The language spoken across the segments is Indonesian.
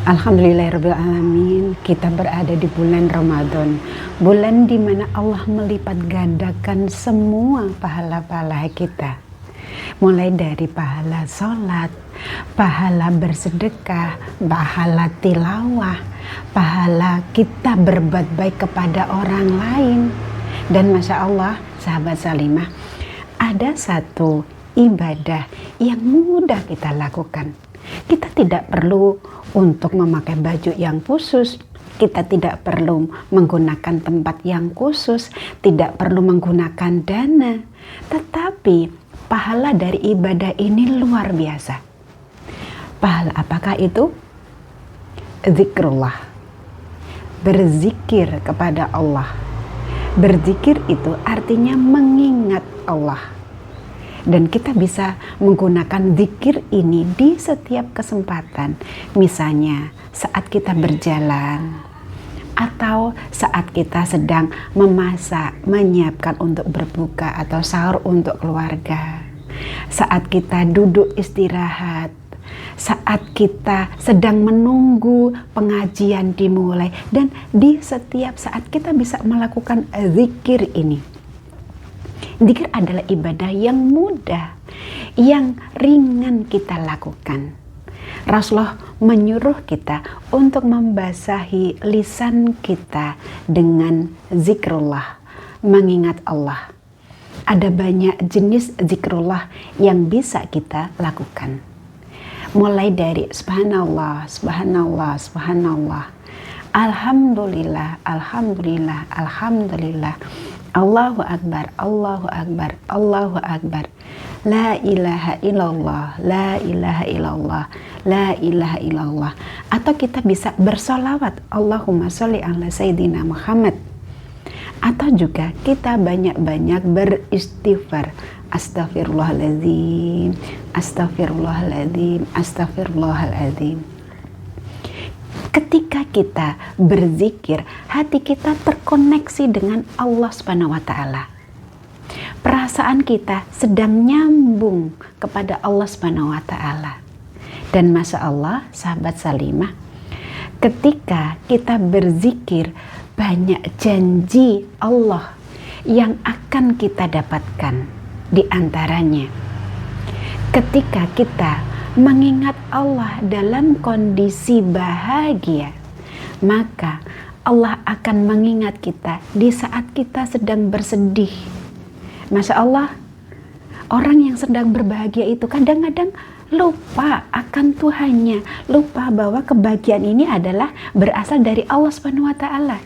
Alhamdulillahirrahmanirrahim, kita berada di bulan Ramadan, bulan di mana Allah melipat gandakan semua pahala-pahala kita. Mulai dari pahala sholat, pahala bersedekah, pahala tilawah, pahala kita berbuat baik kepada orang lain. Dan Masya Allah, sahabat Salimah, ada satu ibadah yang mudah kita lakukan. Kita tidak perlu untuk memakai baju yang khusus, kita tidak perlu menggunakan tempat yang khusus, tidak perlu menggunakan dana, tetapi pahala dari ibadah ini luar biasa. Pahala apakah itu? Zikrullah, berzikir kepada Allah. Berzikir itu artinya mengingat Allah. Dan kita bisa menggunakan zikir ini di setiap kesempatan. Misalnya saat kita berjalan, atau saat kita sedang memasak, menyiapkan untuk berbuka atau sahur untuk keluarga. Saat kita duduk istirahat, saat kita sedang menunggu pengajian dimulai. Dan di setiap saat kita bisa melakukan zikir ini. Zikir adalah ibadah yang mudah, yang ringan kita lakukan. Rasulullah menyuruh kita untuk membasahi lisan kita dengan zikrullah, mengingat Allah. Ada banyak jenis zikrullah yang bisa kita lakukan. Mulai dari subhanallah, subhanallah, subhanallah, alhamdulillah, alhamdulillah, alhamdulillah, Allahu Akbar, Allahu Akbar, Allahu Akbar, la ilaha illallah, la ilaha illallah, la ilaha illallah. Atau kita bisa bersolawat, Allahumma sholli ala Sayyidina Muhammad. Atau juga kita banyak-banyak beristighfar, Astaghfirullahaladzim, Astaghfirullahaladzim, Astaghfirullahaladzim. Ketika kita berzikir, hati kita terkoneksi dengan Allah Subhanahu wa Ta'ala. Perasaan kita sedang nyambung kepada Allah Subhanahu wa Ta'ala. Dan Masya Allah, sahabat Salimah, ketika kita berzikir, banyak janji Allah yang akan kita dapatkan. Di antaranya, ketika kita mengingat Allah dalam kondisi bahagia, maka Allah akan mengingat kita di saat kita sedang bersedih. Masya Allah, orang yang sedang berbahagia itu kadang-kadang lupa akan Tuhannya, lupa bahwa kebahagiaan ini adalah berasal dari Allah Subhanahu wa Ta'ala.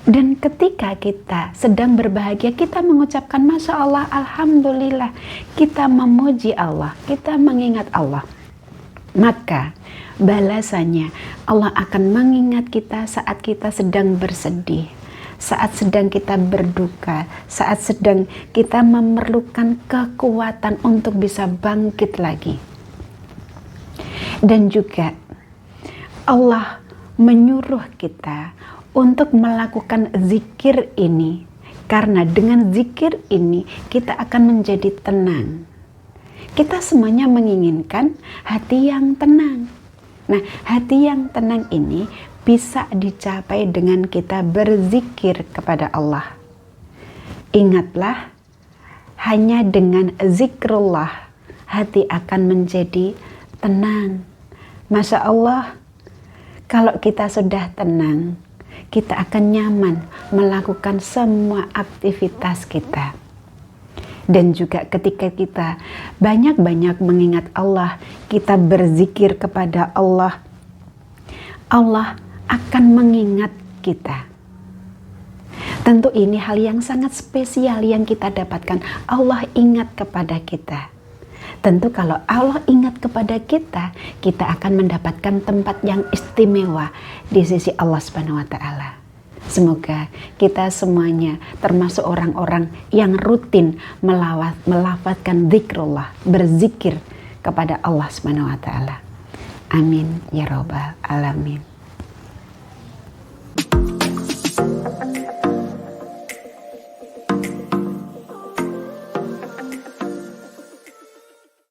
Dan ketika kita sedang berbahagia, kita mengucapkan Masya Allah, Alhamdulillah, kita memuji Allah, kita mengingat Allah. Maka balasannya Allah akan mengingat kita saat kita sedang bersedih, saat sedang kita berduka, saat sedang kita memerlukan kekuatan untuk bisa bangkit lagi. Dan juga Allah menyuruh kita untuk melakukan zikir ini, karena dengan zikir ini kita akan menjadi tenang. Kita semuanya menginginkan hati yang tenang. Nah, hati yang tenang ini bisa dicapai dengan kita berzikir kepada Allah. Ingatlah, hanya dengan zikrullah hati akan menjadi tenang. Masya Allah, kalau kita sudah tenang, kita akan nyaman melakukan semua aktivitas kita. Dan juga ketika kita banyak-banyak mengingat Allah, kita berzikir kepada Allah, Allah akan mengingat kita. Tentu ini hal yang sangat spesial yang kita dapatkan. Allah ingat kepada kita. Tentu kalau Allah ingat kepada kita, kita akan mendapatkan tempat yang istimewa di sisi Allah Subhanahu wa Ta'ala. Semoga kita semuanya termasuk orang-orang yang rutin melafazkan zikrullah, berzikir kepada Allah Subhanahu wa Ta'ala. Amin ya rabbal alamin.